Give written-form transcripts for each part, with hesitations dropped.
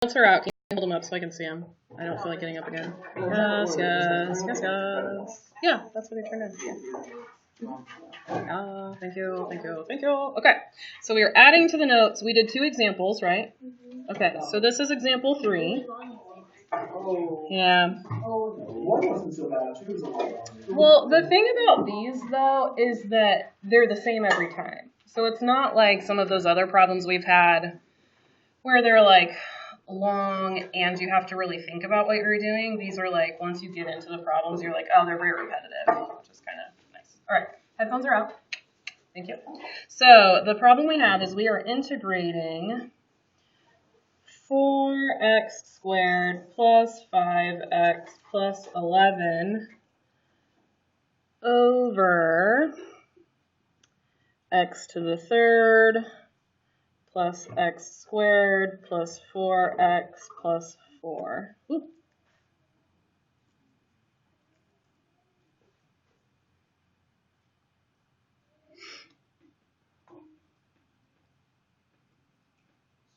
notes are out. Can you hold them up so I can see them? I don't feel like getting up again. Yes, yes, yes, yes. Yeah, that's what I turned in. Yeah. Thank you, thank you, thank you. Okay, so we are adding to the notes. We did 2 examples, right? Okay, so this is example 3. Yeah. Well, the thing about these, though, is that they're the same every time. So it's not like some of those other problems we've had where they're like long and you have to really think about what you're doing. These are like, once you get into the problems, you're like, oh, they're very repetitive, which is kind of nice. All right, headphones are out. Thank you. So the problem we have is we are integrating 4x squared plus 5x plus 11 over x to the third plus x squared plus 4x plus 4. Ooh.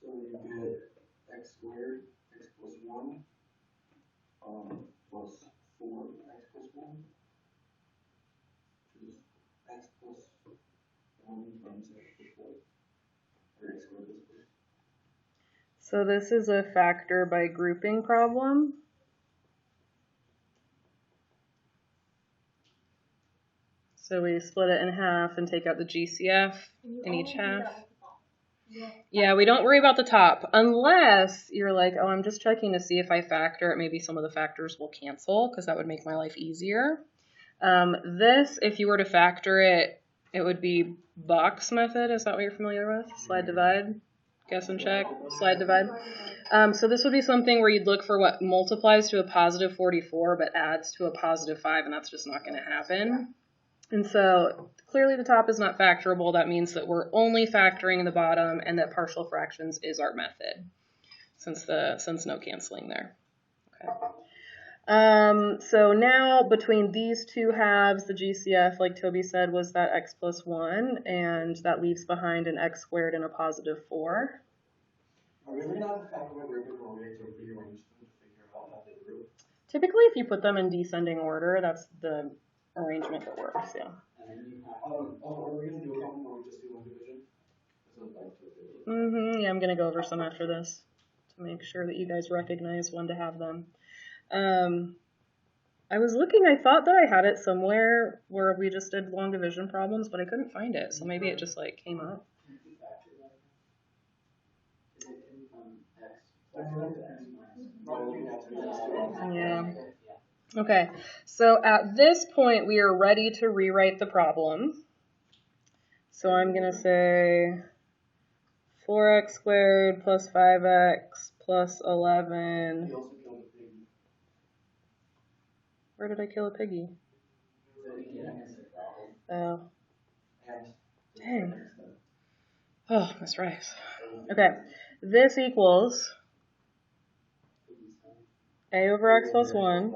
So you get x squared, x plus 1, plus 4, x plus 1, which is x plus 1 times x plus 4, or x squared plus 4. So this is a factor by grouping problem. So we split it in half and take out the GCF in each half. Yeah, we don't worry about the top unless you're like, oh, I'm just checking to see if I factor it. Maybe some of the factors will cancel because that would make my life easier. This, if you were to factor it, it would be box method. Is that what you're familiar with? Slide divide, guess and check, slide divide. So this would be something where you'd look for what multiplies to a positive 44 but adds to a positive 5, and that's just not going to happen. And so clearly the top is not factorable. That means that we're only factoring the bottom and that partial fractions is our method since no canceling there. Okay. So now between these 2 halves, the GCF, like Toby said, was that x plus 1, and that leaves behind an x squared and a positive 4. Are we going to have to factor by grouping or we have to rearrange them to figure out how they group? Typically, if you put them in descending order, that's the arrangement that works, yeah. Are we going to do a problem where we just do one division? Yeah, I'm going to go over some after this to make sure that you guys recognize when to have them. I was looking, I thought that I had it somewhere where we just did long division problems, but I couldn't find it, so maybe it just like came up. Yeah. Okay, so at this point we are ready to rewrite the problem. So I'm going to say 4x squared plus 5x plus 11. Where did I kill a piggy? Oh. Dang. Oh, that's right. Okay, this equals a over x plus 1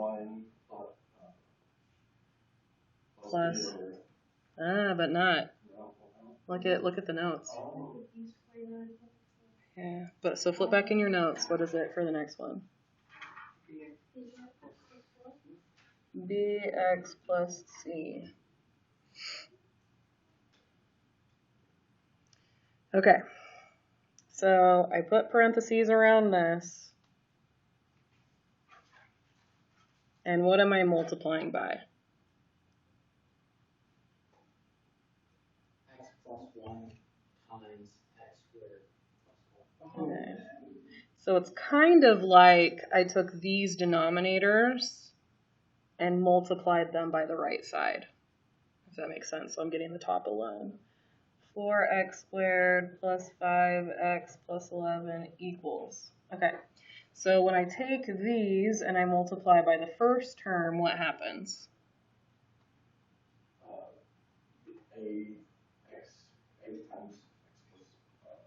plus, but not. Look at the notes. Yeah, but so flip back in your notes. What is it for the next one? bx plus c. Okay, so I put parentheses around this. And what am I multiplying by? X plus 1 times x squared plus 1. Okay. So it's kind of like I took these denominators and multiplied them by the right side, if that makes sense. So I'm getting the top alone. 4x squared plus 5x plus 11 equals. Okay, so when I take these and I multiply by the first term, what happens? A times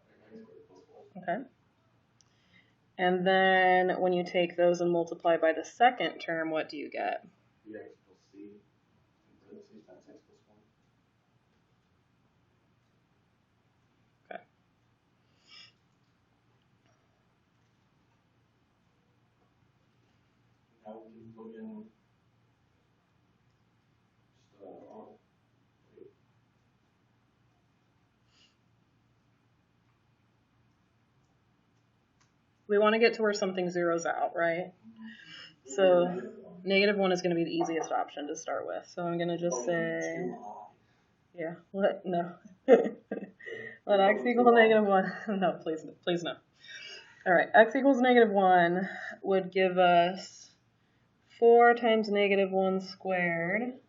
x plus Okay. And then when you take those and multiply by the second term, what do you get? bx plus c times x plus 1. Okay. Now we can plug in We want to get to where something zeroes out, right? So -1 is going to be the easiest option to start with. So I'm going to just say, yeah, what? No. Let x equal -1. No, please no. All right, x equals -1 would give us 4 times -1 squared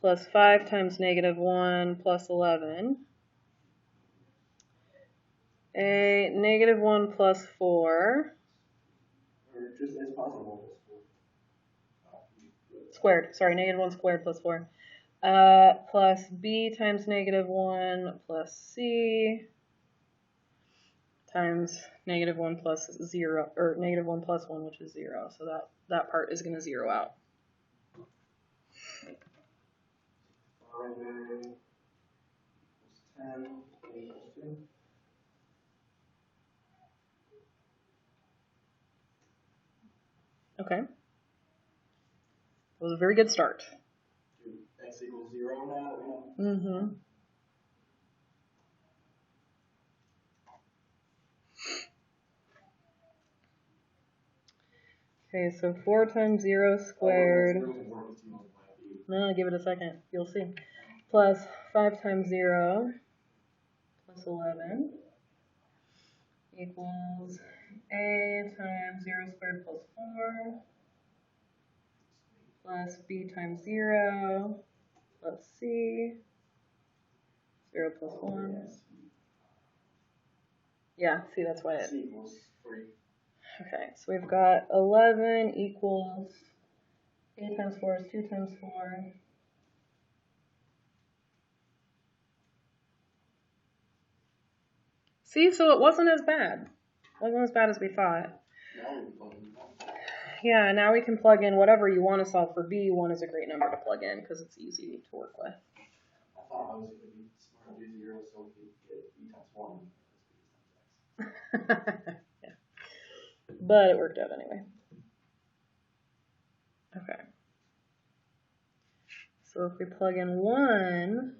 plus 5 times -1 plus 11. A -1 plus 4. Or just as possible. Squared. Sorry, -1 squared plus 4. Plus b times -1 plus c times -1 plus 0, or -1 plus 1, which is 0. So that part is going to zero out. 5a plus 10 equals 2. Okay. That was a very good start. X equals 0 now? Mm-hmm. Okay, so 4 times 0 squared. No, give it a second. You'll see. Plus 5 times 0 plus 11 equals a times 0 squared plus 4 plus b times 0 plus c 0 plus 1. Yeah, see, that's why it. C equals 3. Okay, so we've got 11 equals a times 4 is 2 times 4. See, so it wasn't as bad. It wasn't as bad as we thought. Yeah, now we can plug in whatever you want to solve for b. 1 is a great number to plug in because it's easy to work with. I thought I was going to be smart and do 0 so we could get b times 1. Yeah. But it worked out anyway. Okay. So if we plug in 1,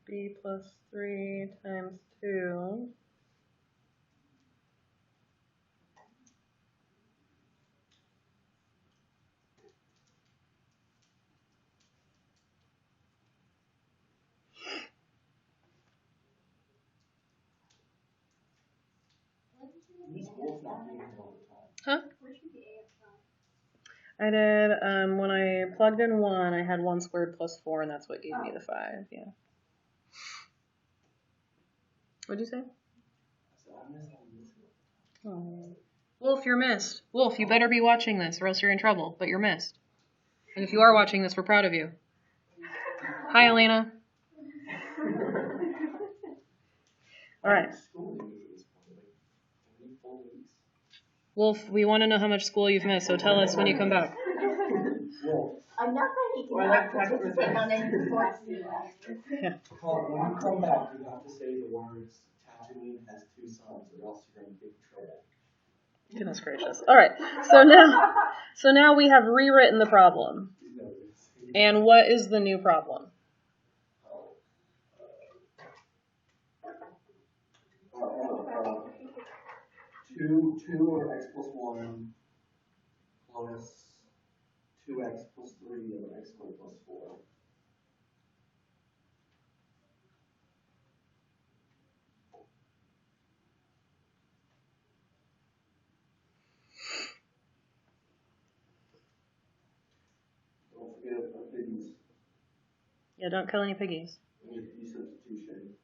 b plus 3 times 2 Huh? I did, when I plugged in 1, I had 1 squared plus 4, and that's what gave me the 5, yeah. What'd you say? Oh. Wolf, you're missed. Wolf, you better be watching this, or else you're in trouble, but you're missed. And if you are watching this, we're proud of you. Hi, Elena. All right. Wolf, we want to know how much school you've missed, so tell us when you come back. I'm not going to participate on any sports team. Yeah. When you come back, you have to say the words, Tatooine has 2 sons, or else you're going to get in trouble. Goodness gracious. All right. So now we have rewritten the problem. And what is the new problem? 2 over x plus 1 plus 2x plus 3 over x squared plus 4. Don't forget our piggies. Yeah, don't kill any piggies. Substitution.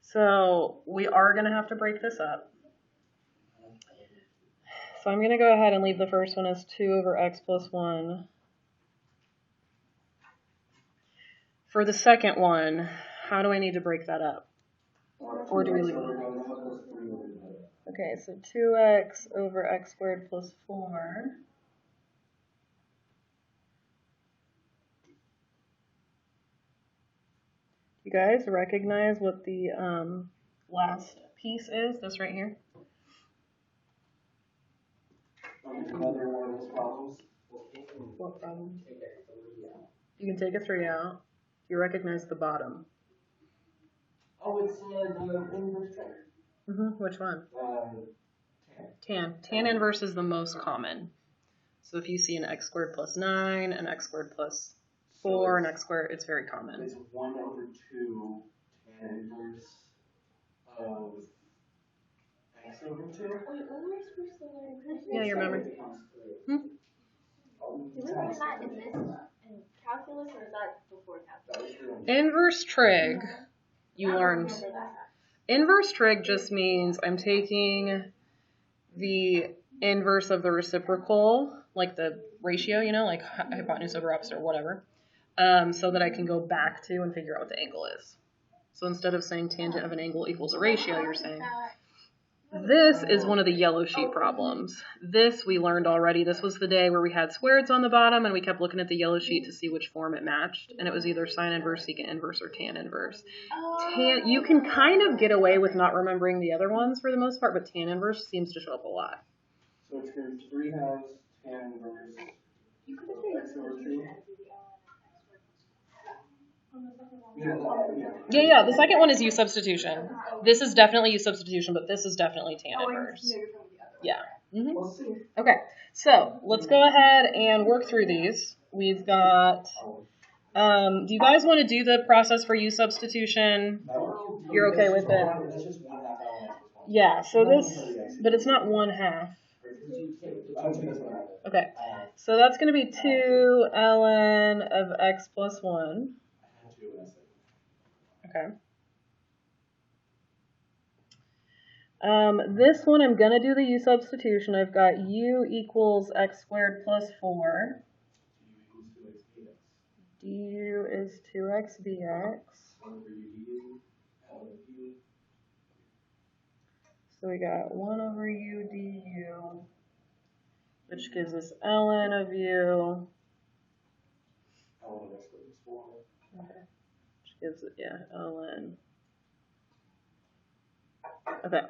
So we are going to have to break this up. so I'm going to go ahead and leave the first one as 2 over x plus 1. For the second one, how do I need to break that up? Or do we leave it? Okay, so 2x over x squared plus 4. You guys recognize what the last piece is? This right here? Another one of those problems. What problem? You can take a 3 out. You recognize the bottom. Oh, it's the inverse trig. Which one? Tan. Tan inverse is the most common. So if you see an x squared plus 9, an x squared plus 4, an x squared, it's very common. It's 1 over 2 tan inverse of x over 2. Wait, when were we supposed to learn? Yeah, you remember. Did we learn that in calculus, or is that before calculus? Inverse trig, you learned. Inverse trig just means I'm taking the inverse of the reciprocal, like the ratio, you know, like hypotenuse over opposite or whatever, so that I can go back to and figure out what the angle is. So instead of saying tangent of an angle equals a ratio, you're saying this is one of the yellow sheet problems. This we learned already. This was the day where we had squareds on the bottom and we kept looking at the yellow sheet to see which form it matched. And it was either sine inverse, secant inverse, or tan inverse. You can kind of get away with not remembering the other ones for the most part, but tan inverse seems to show up a lot. So it's your 3 halves tan inverse x over 2. Yeah, the second one is U substitution. This is definitely U substitution, but this is definitely tan inverse. Yeah. Okay, so let's go ahead and work through these. We've got, do you guys want to do the process for U substitution? You're okay with it? Yeah, so this, but it's not 1/2. Okay, so that's going to be 2 ln of x plus 1. Okay. This one I'm going to do the U substitution. I've got U equals x squared plus 4. du is 2x dx. So we got 1 over u du, which gives us ln of u. Okay. Which gives it, yeah, ln. Okay.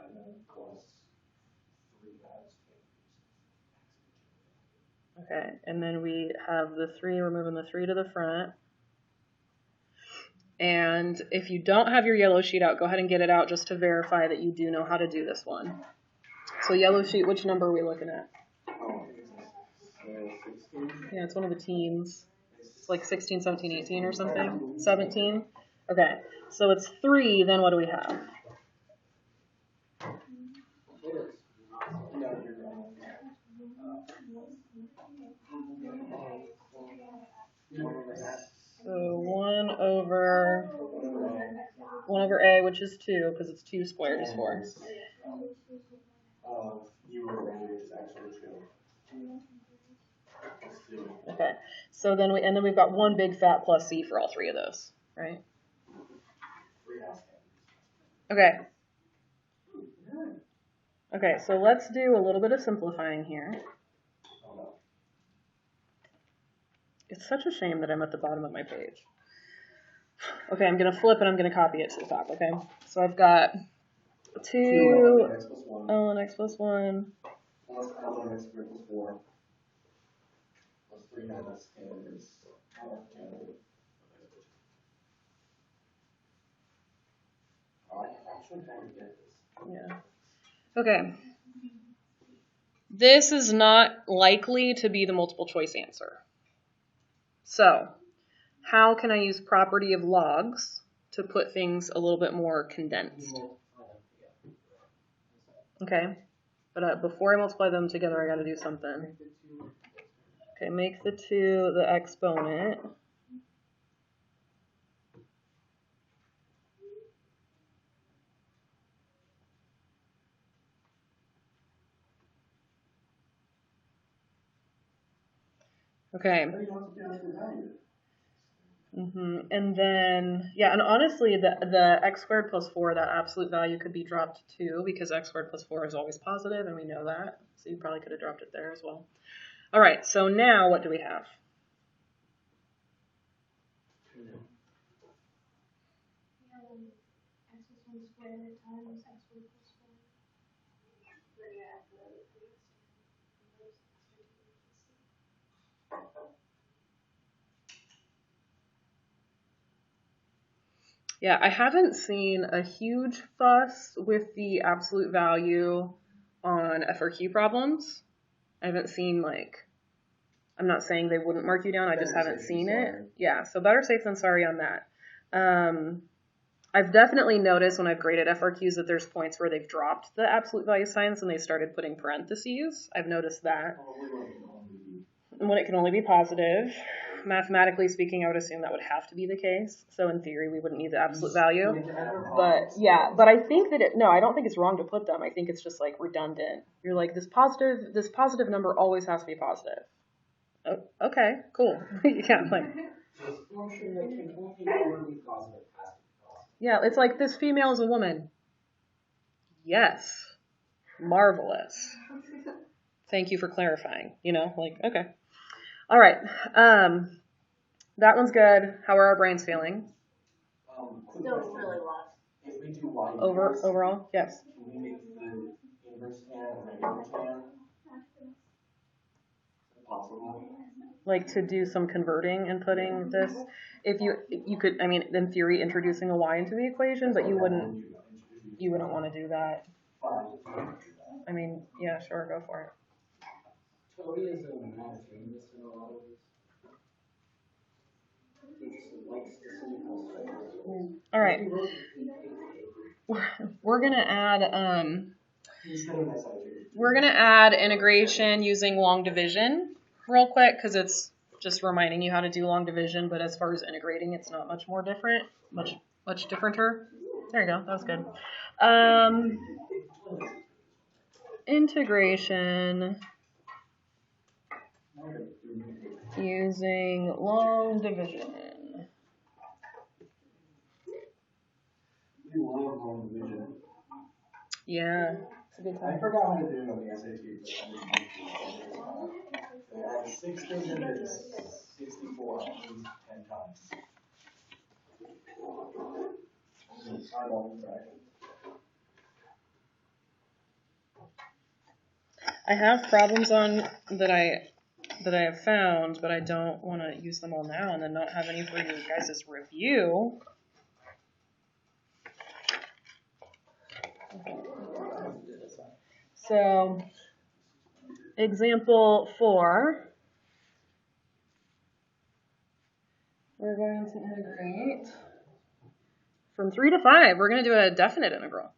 Okay, and then we have the 3, we're moving the 3 to the front. And if you don't have your yellow sheet out, go ahead and get it out just to verify that you do know how to do this one. So yellow sheet, which number are we looking at? Yeah, it's one of the teens. It's like 16, 17, 18 or something. 17? Okay, so it's 3, then what do we have? So 1 over a, which is 2, because it's 2 squared is 4. Okay, so then we've got 1 big fat plus c for all 3 of those, right? Okay. Okay, so let's do a little bit of simplifying here. It's such a shame that I'm at the bottom of my page. Okay, I'm going to flip and I'm going to copy it to the top, okay? So I've got 2 ln x plus 1 plus ln x squared plus 4 plus 3 minus tan inverse. Yeah. Okay. This is not likely to be the multiple choice answer. So, how can I use property of logs to put things a little bit more condensed? Okay, but before I multiply them together, I got to do something. Okay, make the 2 the exponent. Okay. And then, yeah, and honestly, the x squared plus 4, that absolute value could be dropped too, because x squared plus 4 is always positive, and we know that. So you probably could have dropped it there as well. All right, so now what do we have? Yeah, I haven't seen a huge fuss with the absolute value on FRQ problems. I haven't seen, like, I'm not saying they wouldn't mark you down, I just haven't seen it. Yeah, so better safe than sorry on that. I've definitely noticed when I've graded FRQs that there's points where they've dropped the absolute value signs and they started putting parentheses. I've noticed that. And when it can only be positive. Mathematically speaking, I would assume that would have to be the case. So in theory, we wouldn't need the absolute value. But yeah, but I think that I don't think it's wrong to put them. I think it's just like redundant. You're like, this positive number always has to be positive. Oh, okay, cool. Yeah, like. Yeah, it's like, this female is a woman. Yes. Marvelous. Thank you for clarifying. You know, like, okay. All right. That one's good. How are our brains feeling? Still really lost. If we do y overall, yes. Can we make the inverse tan a regular tan? Possible. Like to do some converting and putting this. If you could, I mean, in theory, introducing a y into the equation, but you wouldn't want to do that. I mean, yeah, sure, go for it. Toby is a math genius in a lot of ways. All right. We're gonna add integration using long division real quick, because it's just reminding you how to do long division, but as far as integrating, it's not much more different, much differenter. There you go, that was good. Integration using long division. We love long division. Yeah, it's a good time. I forgot how to do it on the SAT. I had 6 digits, 64, at least 10 times. I have problems on that I have found, but I don't want to use them all now and then not have any for you guys' review. So, example 4. We're going to integrate from 3 to 5. We're going to do a definite integral.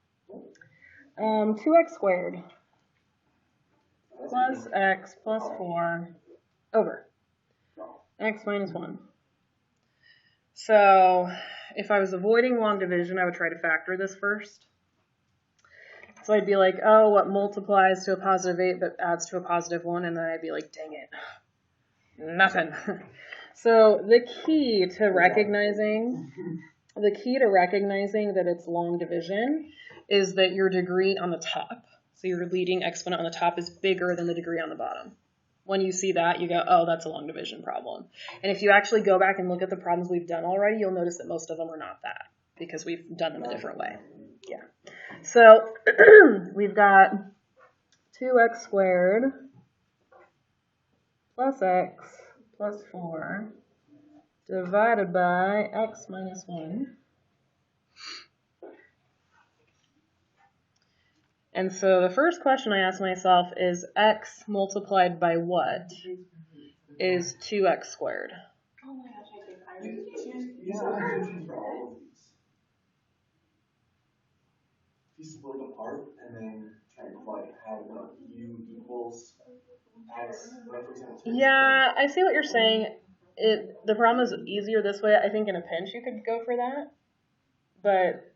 2x squared plus x plus 4 over x minus 1. So if I was avoiding long division, I would try to factor this first. So I'd be like, oh, what multiplies to a positive 8 but adds to a positive 1? And then I'd be like, dang it, nothing. So the key to recognizing that it's long division is that your degree on the top, so your leading exponent on the top, is bigger than the degree on the bottom. When you see that, you go, oh, that's a long division problem. And if you actually go back and look at the problems we've done already, you'll notice that most of them are not that, because we've done them a different way. Yeah. So we've got 2x squared plus x plus 4 divided by x minus 1. And so the first question I ask myself is, x multiplied by what is 2x squared? Oh my gosh, I think Use substitution for all of these. If you split them apart and then try to like have u equals x, like for example. Yeah, I see what you're saying. The problem is easier this way. I think in a pinch you could go for that, but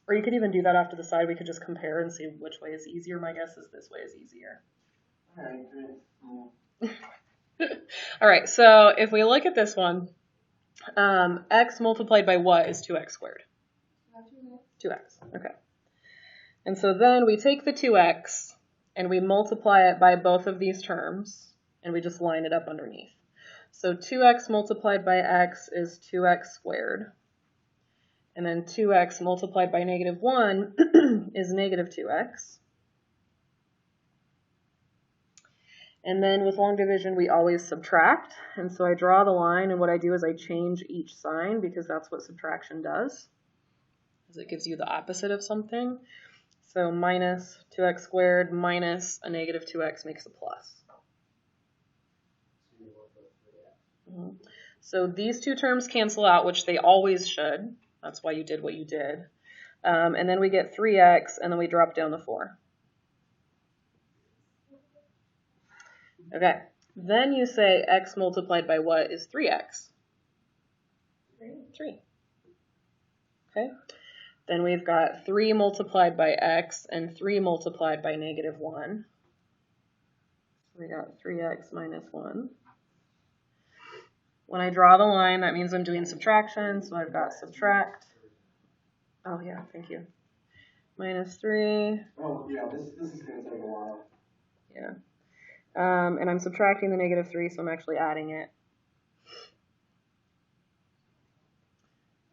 or you could even do that off to the side. We could just compare and see which way is easier. My guess is this way is easier. All right, good. All right, so if we look at this one, x multiplied by what is 2x squared? 2x, okay. And so then we take the 2x and we multiply it by both of these terms, and we just line it up underneath. So 2x multiplied by x is 2x squared. And then 2x multiplied by -1 is -2x. And then with long division, we always subtract. And so I draw the line, and what I do is I change each sign because that's what subtraction does. It gives you the opposite of something. So minus 2x squared minus a -2x makes a plus. So these two terms cancel out, which they always should. That's why you did what you did. And then we get 3x, and then we drop down the 4. Okay, then you say x multiplied by what is 3x? 3. Okay, then we've got 3 multiplied by x and 3 multiplied by -1. We got 3x minus 1. When I draw the line, that means I'm doing subtraction, so I've got subtract. Oh yeah, thank you. Minus 3. Oh yeah, this is going to take a while. Yeah. And I'm subtracting the -3, so I'm actually adding it.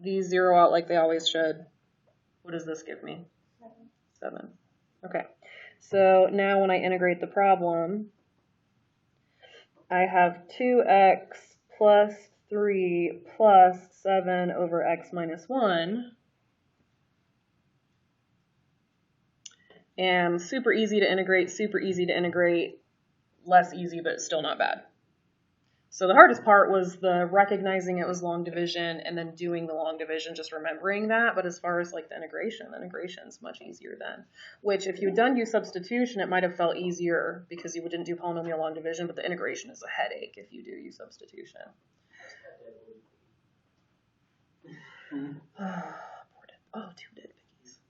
These zero out like they always should. What does this give me? 7. Okay. So now when I integrate the problem, I have 2x plus 3 plus 7 over x minus 1. And super easy to integrate, less easy, but still not bad. So the hardest part was the recognizing it was long division and then doing the long division, just remembering that. But as far as like the integration's much easier then. Which if you'd done substitution, it might have felt easier because you didn't do polynomial long division, but the integration is a headache if you do substitution. Oh, 2 dead piggies.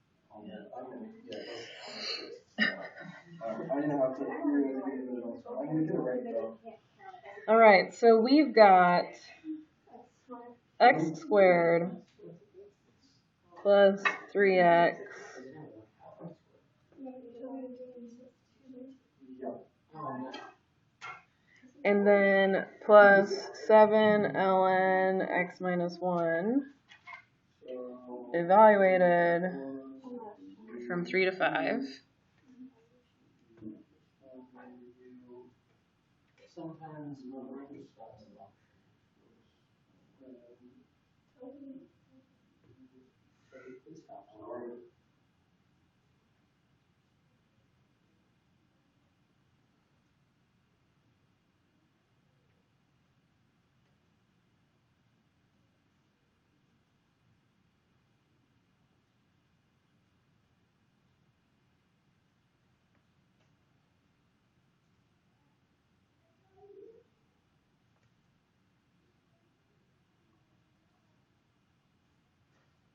I didn't have to I'm going to get it right though. All right, so we've got x squared plus 3x and then plus 7 ln x minus 1 evaluated from 3 to 5.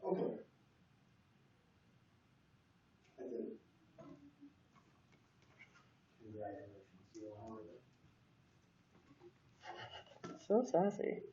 Okay. I did it. So sassy.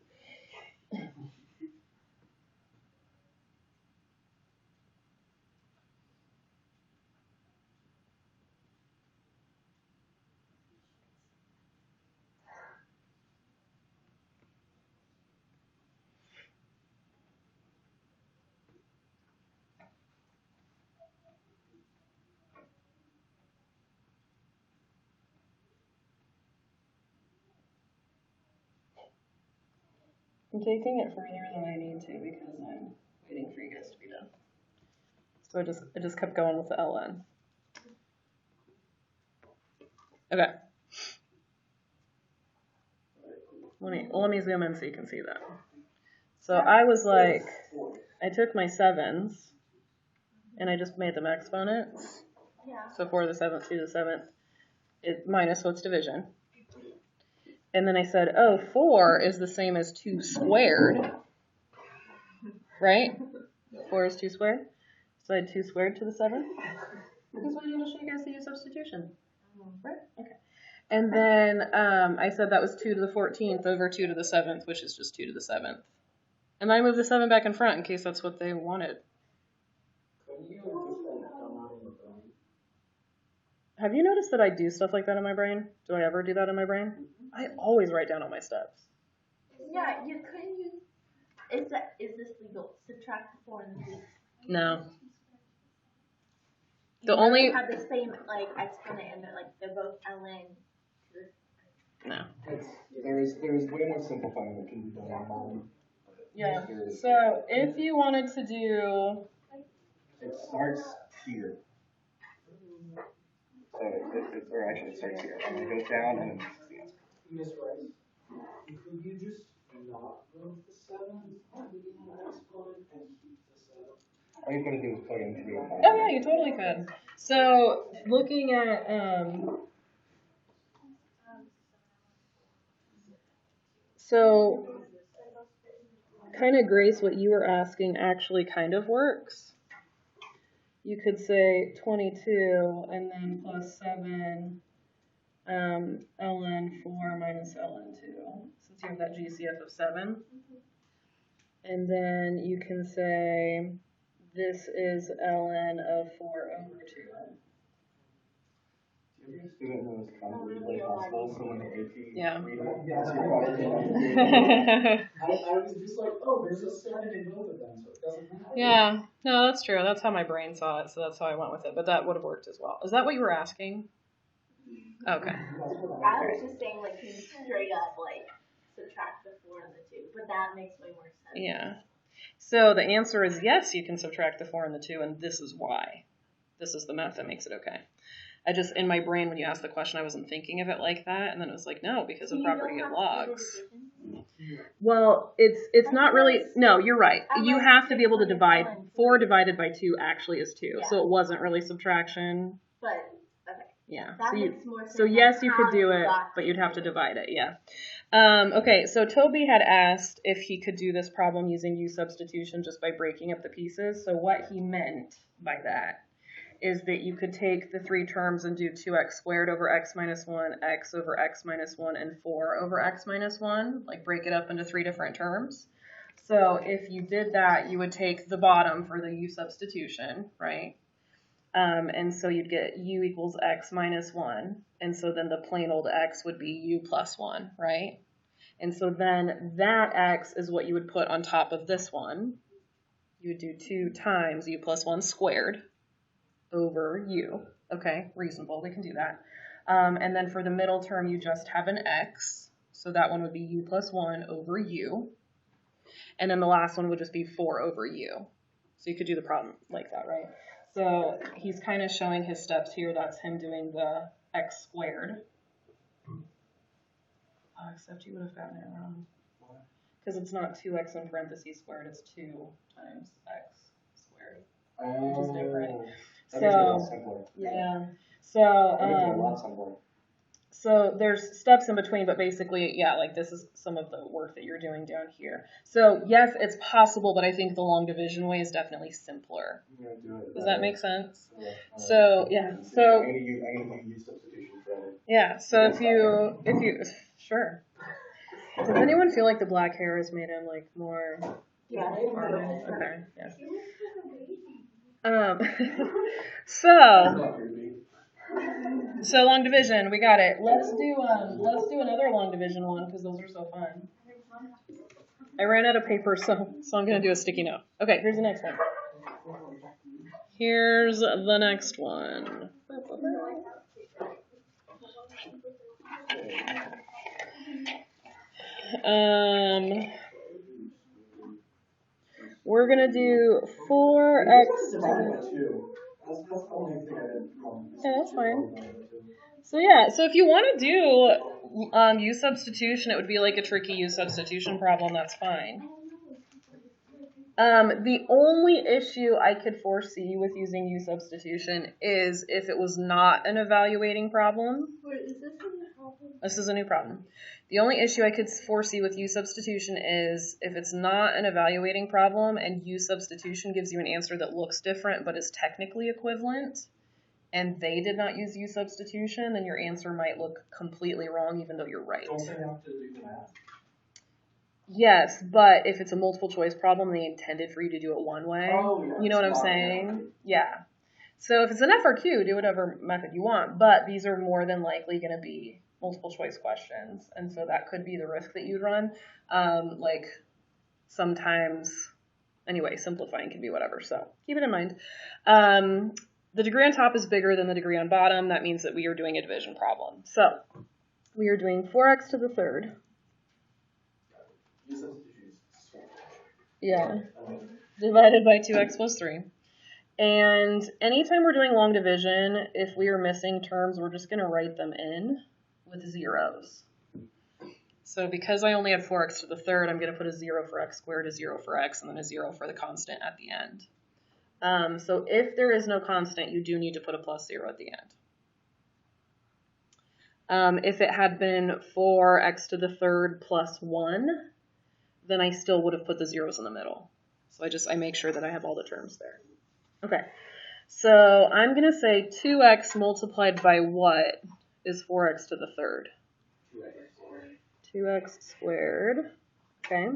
I'm taking it further than I need to because I'm waiting for you guys to be done. So I just kept going with the ln. Okay. Let me zoom in so you can see that. So I was like, I took my 7s and I just made them exponents. So 4 to the 7th, 2 to the 7th, minus, so it's division. And then I said, oh, 4 is the same as 2 squared, right? 4 is 2 squared. So I had 2 squared to the 7th. Because I wanted to show you guys the substitution. Right? Okay. And then I said that was 2 to the 14th over 2 to the 7th, which is just 2 to the 7th. And then I moved the 7 back in front in case that's what they wanted. Have you noticed that I do stuff like that in my brain? Do I ever do that in my brain? I always write down all my steps. Yeah, you couldn't use. Is this legal? Subtract the 4 and the 2. No. You only have the same like exponent and they're both ln. No. There's way more simplifying that can be done on mine. Yeah. So if you wanted to do. It starts here. So or actually it starts here. And it goes down and then this is the answer. Miss Rice, could you just not move the 7 in the exponent and keep the 7? All you're going to do is plug in 3 and 5. Oh yeah, you totally could. So looking at so kind of Grace, what you were asking actually kind of works. You could say 22 and then plus 7 ln 4 minus ln 2, since you have that GCF of 7. And then you can say this is ln of 4 over 2. Do you do it in the most comfortably possible so when the AP Yeah. read it, answer your question? I was just like, oh, there's a 7 in both of them, so it doesn't matter. Yeah, no, that's true. That's how my brain saw it, so that's how I went with it. But that would have worked as well. Is that what you were asking? Okay. I was just saying, like, can you straight up, like, subtract the 4 and the 2, but that makes way more sense. Yeah. So the answer is yes, you can subtract the 4 and the 2, and this is why. This is the math that makes it okay. I just, in my brain, when you asked the question, I wasn't thinking of it like that, and then it was like, no, because of property of logs. Well, it's not really, no, you're right. You have to be able to divide, 4 divided by 2 actually is 2, so it wasn't really subtraction. But, okay. Yeah, that makes more sense. so yes, you could do it, but you'd have to divide it, yeah. Okay, so Toby had asked if he could do this problem using U substitution just by breaking up the pieces. So what he meant by that is that you could take the 3 terms and do 2x squared over x minus 1, x over x minus 1, and 4 over x minus 1, like break it up into 3 different terms. So if you did that, you would take the bottom for the U substitution, right? And so you'd get u equals x minus 1. And so then the plain old x would be u plus 1, right? And so then that x is what you would put on top of this one. You would do 2 times u plus 1 squared over u. Okay, reasonable, we can do that. And then for the middle term, you just have an x. So that one would be u plus 1 over u. And then the last one would just be 4 over u. So you could do the problem like that, right? So he's kind of showing his steps here. That's him doing the x squared. Except you would have gotten it wrong. Because it's not 2x in parentheses squared, it's 2 times x squared. Which is different. So, yeah. So there's steps in between, but basically, yeah, like this is some of the work that you're doing down here. So yes, it's possible, but I think the long division way is definitely simpler. Does that make sense? So yeah, so yeah, so if you sure. Does anyone feel like the black hair has made him like more? Yeah. Okay. Yeah. So long division, we got it. Let's do another long division one because those are so fun. I ran out of paper, so I'm gonna do a sticky note. Okay, here's the next one. Here's the next one. We're gonna do 4x. Yeah, that's fine. So yeah, so if you want to do U substitution, it would be like a tricky U substitution problem. That's fine. The only issue I could foresee with using U substitution is if it was not an evaluating problem. Wait, is this a new problem? This is a new problem. The only issue I could foresee with U substitution is if it's not an evaluating problem and U substitution gives you an answer that looks different but is technically equivalent, and they did not use U substitution, then your answer might look completely wrong even though you're right. Don't they have to do the math? Yes, but if it's a multiple choice problem, they intended for you to do it one way. Oh, yeah. You know what I'm saying? Yeah. So if it's an FRQ, do whatever method you want, but these are more than likely going to be multiple choice questions, and so that could be the risk that you'd run. Like sometimes, anyway, simplifying can be whatever, so keep it in mind. The degree on top is bigger than the degree on bottom. That means that we are doing a division problem. So we are doing 4x to the third. Yeah, divided by 2x plus 3. And anytime we're doing long division, if we are missing terms, we're just going to write them in with zeros. So because I only had 4x to the third, I'm going to put a 0 for x squared, a 0 for x, and then a 0 for the constant at the end. So if there is no constant, you do need to put a plus 0 at the end. If it had been 4x to the third plus 1, then I still would have put the zeros in the middle. So I make sure that I have all the terms there. Okay, so I'm going to say 2x multiplied by what is 4x to the third? 2x squared. Okay.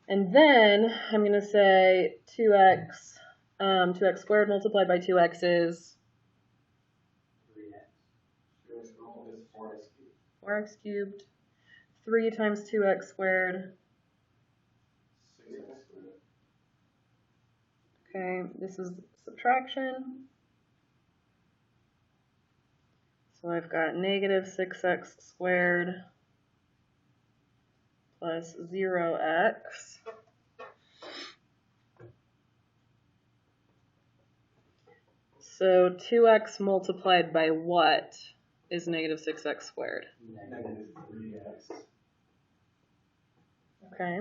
And then I'm going to say 2x squared multiplied by 2x is 4x cubed. 3 times 2x squared. Okay, this is subtraction. So I've got negative 6x squared plus 0x. So 2x multiplied by what is negative 6x squared? Negative 3x. Okay.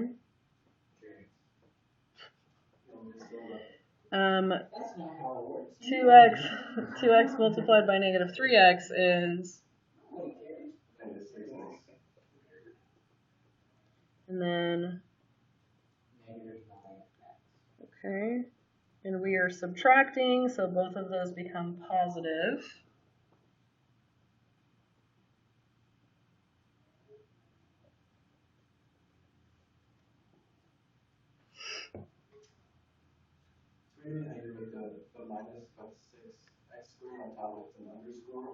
2x multiplied by negative 3x is, and then, okay, and we are subtracting, so both of those become positive. I need to make the minus of 6x squared on top of an underscore.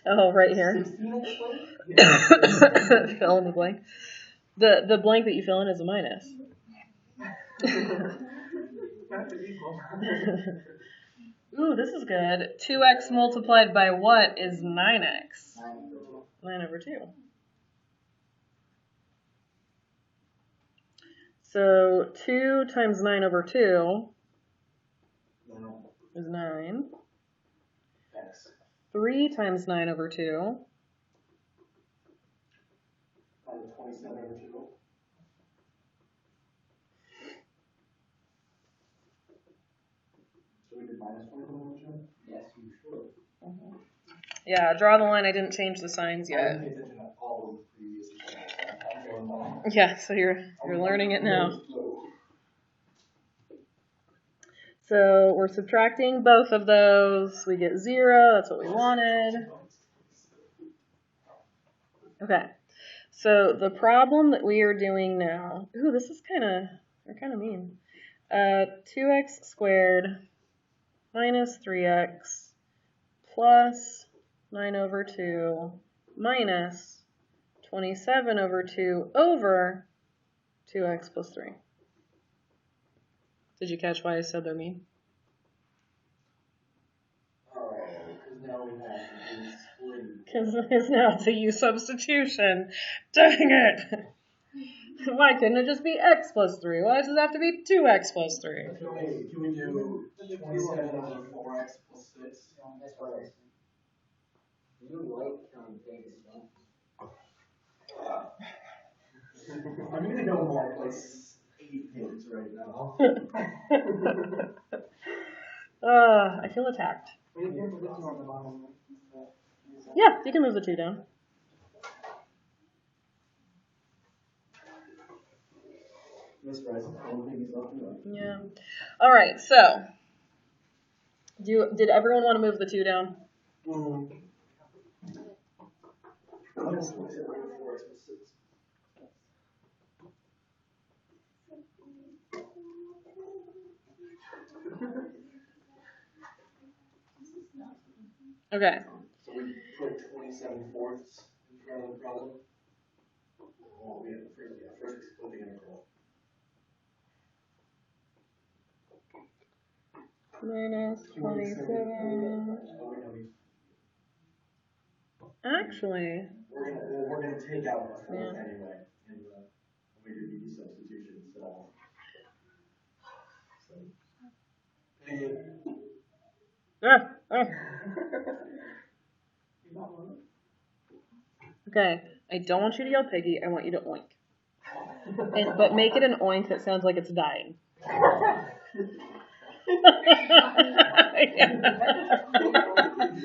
Oh, right here. 16x squared? Fill in the blank. The blank that you fill in is a minus. Ooh, this is good. 2x multiplied by what is 9x? 9 over 2. So 2 times 9 over 2 is 9. 3 times 9 over 2. 27 over 2. So we did minus 27 over 2? Yes, you should. Yeah, draw the line. I didn't change the signs I yet. didn't pay attention to all of the previous examples. Yeah, so you're learning it now. So we're subtracting both of those. We get 0. That's what we wanted. Okay. So the problem that we are doing now. Ooh, this is they're kind of mean. 2x squared minus 3x plus 9 over 2 minus 27 over 2 over 2x plus 3. Did you catch why I said they're mean? Because now it's a U substitution. Dang it! Why couldn't it just be x plus 3? Why does it have to be 2x plus 3? Okay, can we do 27 over 4x plus 6? That's right. You like counting things, don't you? I'm going to go more like 8 pigs right now. I feel attacked. Yeah, you can move the 2 down. Yeah. All right. So, did everyone want to move the 2 down? Okay. So we put 27/4 in front of the problem. Well, we had first split the integral. Minus 27. Actually. We're gonna take out a 4 anyway, and we do the substitution. Okay, I don't want you to yell piggy, I want you to oink. But make it an oink that sounds like it's dying.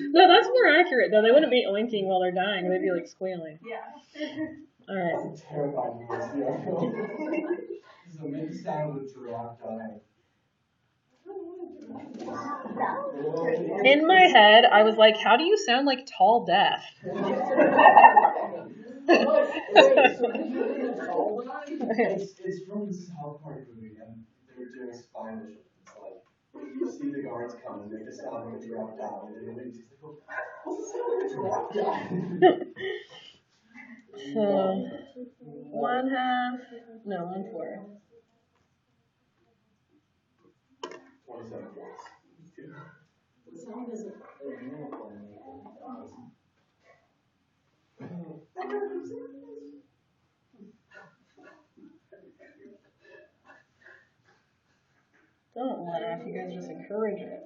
No, that's more accurate though. They wouldn't be oinking while they're dying, they'd be like squealing. Yeah. Alright. That's a terrifying noise, So make sound with giraffe dying. In my head, I was like, how do you sound like tall death? It's from the South Park movie, and they were doing Spanish. It's like, you see the guards come and make a sound like a giraffe dying, and then just like, what's the sound like a giraffe dying? So, 1/2, no, 1/4. 27/4. The sound isn't Don't laugh, you guys just encourage it.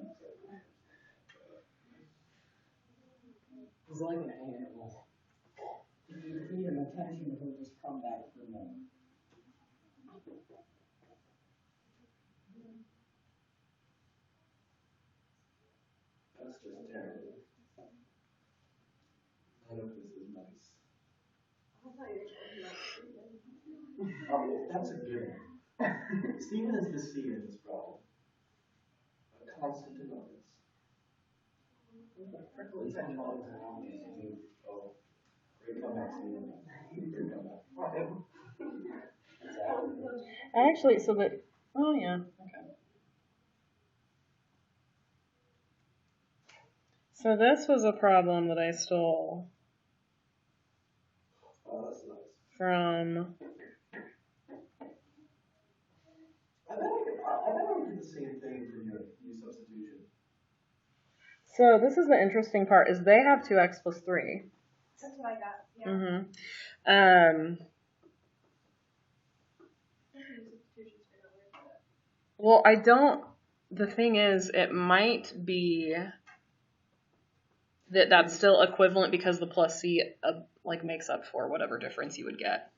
He's like an animal. If you feed him attention, he'll just come back for more. That's just terrible. None of this is nice. That's a good one. Stephen is the C in this problem. A constant annoyance. Oh, great comeback, Stephen. Great comeback. Actually, so that, oh yeah, okay. So this was a problem that I stole from. I bet I did the same thing for your substitution. So this is the interesting part, is they have 2x plus 3. That's what I got. Yeah. Mm-hmm. Well, I don't, the thing is, it might be that that's still equivalent because the plus C like makes up for whatever difference you would get.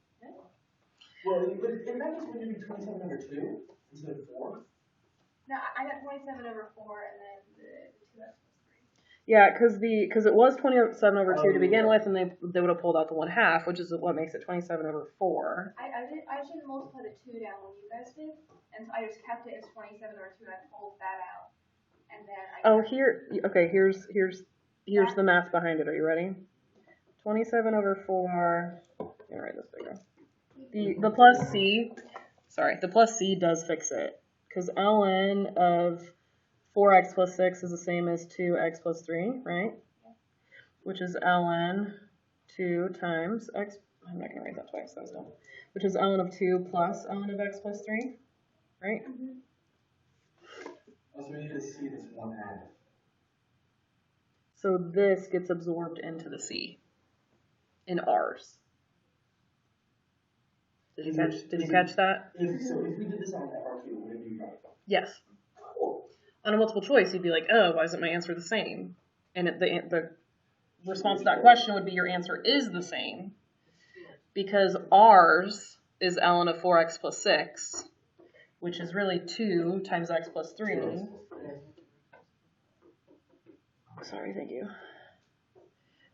Well, in that case, would you be 27/2 instead of 4? No, I got 27/4 and then the 2x plus 3. Yeah, because it was 27/2 to begin with, and they would have pulled out the 1/2, which is what makes it 27/4. I should have multiplied the 2 down when you guys did, and so I just kept it as 27/2. I pulled that out, and then here's the math behind it. Are you ready? 27/4. I'm gonna write this bigger. The plus C does fix it, because ln of 4x plus 6 is the same as 2x plus 3, right? Which is ln 2 times x, I'm not going to write that twice, that was dumb. Which is ln of 2 plus ln of x plus 3, right? So we need to see this 1/2. So this gets absorbed into the C in R's. Did you catch that? So if we did this on FRQ, would it be right? Yes. On a multiple choice, you'd be like, oh, why isn't my answer the same? And the response to that question would be your answer is the same, because R's is ln of 4x plus 6, which is really 2 times x plus 3. Sorry, thank you.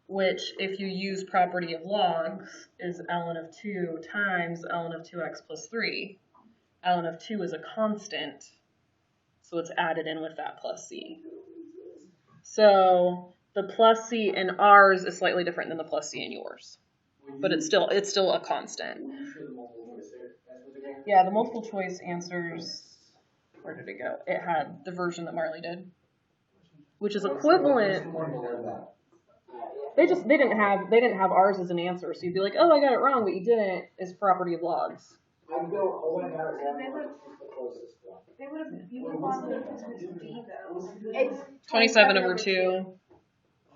Which, if you use property of logs, is ln of 2 times ln of 2x plus 3, ln of 2 is a constant, so it's added in with that plus c. So the plus c in ours is slightly different than the plus c in yours, but it's still a constant. Yeah, the multiple choice answers, where did it go? It had the version that Marley did, which is equivalent. They didn't have ours as an answer, so you'd be like, oh, I got it wrong, but you didn't. Is property of logs. I'd go, oh, I got it wrong, the closest one. They would have, you would have wanted it because it's D though. It's 27 over 2.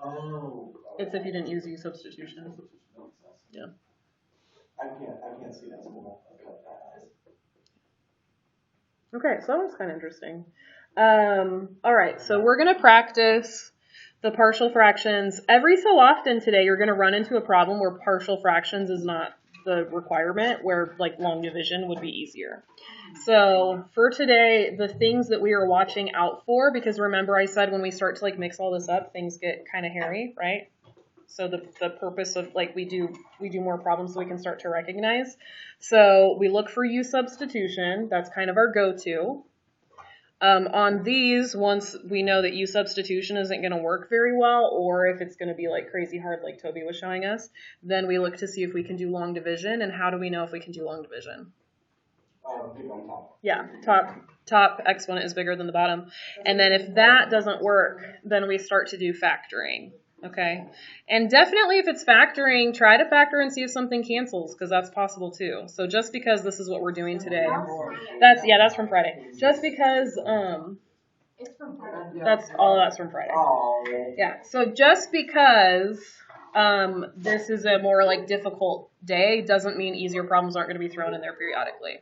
Oh. It's if you didn't use U substitution. Yeah. I can't see that school. Okay, so that one's kind of interesting. All right, so we're going to practice the partial fractions. Every so often today, you're going to run into a problem where partial fractions is not the requirement, where like long division would be easier. So for today, the things that we are watching out for, because remember I said when we start to like mix all this up, things get kind of hairy, right? So the purpose of like we do more problems so we can start to recognize. So we look for U substitution. That's kind of our go-to. On these, once we know that U substitution isn't going to work very well, or if it's going to be like crazy hard like Toby was showing us, then we look to see if we can do long division. And how do we know if we can do long division? Yeah, top exponent is bigger than the bottom. And then if that doesn't work, then we start to do factoring. Okay, and definitely if it's factoring, try to factor and see if something cancels, because that's possible too. So just because this is what we're doing today, that's from Friday. Just because It's from Friday. that's from Friday. Yeah. So just because this is a more like difficult day doesn't mean easier problems aren't going to be thrown in there periodically.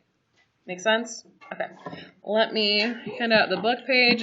Make sense? Okay. Let me hand out the book page.